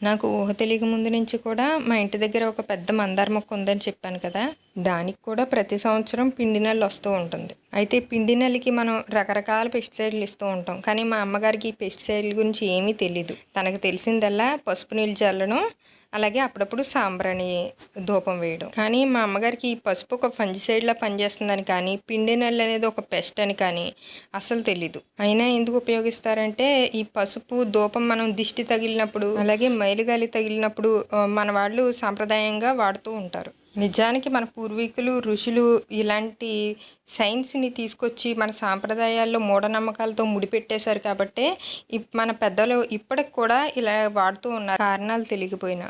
నాకు ఊహ తెలియక ముందు నుంచి కూడా మా ఇంటి దగ్గర ఒక పెద్ద మందార మొక్క ఉందని చెప్పాను కదా. దానికి కూడా ప్రతి సంవత్సరం పిండి నల్లి వస్తూ ఉంటుంది. అయితే పిండి నల్లికి మనం రకరకాల పెస్టిసైడ్లు ఇస్తూ ఉంటాం. కానీ మా అమ్మగారికి ఈ పెస్టిసైడ్ల గురించి ఏమీ తెలీదు. తనకు తెలిసిందల్లా పసుపు నీళ్ళు చల్లడం, అలాగే అప్పుడప్పుడు సాంబ్రాణి ధూపం వేయడం. కానీ మా అమ్మగారికి ఈ పసుపు ఒక ఫంజిసైడ్లా పనిచేస్తుందని కానీ, పిండి నల్లి అనేది ఒక పెస్ట్ అని కానీ అస్సలు తెలీదు. అయినా ఎందుకు ఉపయోగిస్తారంటే, ఈ పసుపు ధూపం మనం దిష్టి తగిలినప్పుడు, అలాగే మైలుగాలి తగిలినప్పుడు మన వాళ్ళు సాంప్రదాయంగా వాడుతూ ఉంటారు. నిజానికి మన పూర్వీకులు, ఋషులు ఇలాంటి సైన్స్ని తీసుకొచ్చి మన సాంప్రదాయాల్లో మూఢనమ్మకాలతో ముడిపెట్టేశారు కాబట్టే మన పెద్దలు ఇప్పటికి కూడా ఇలా వాడుతూ ఉన్నారు, కారణాలు తెలియకపోయినా.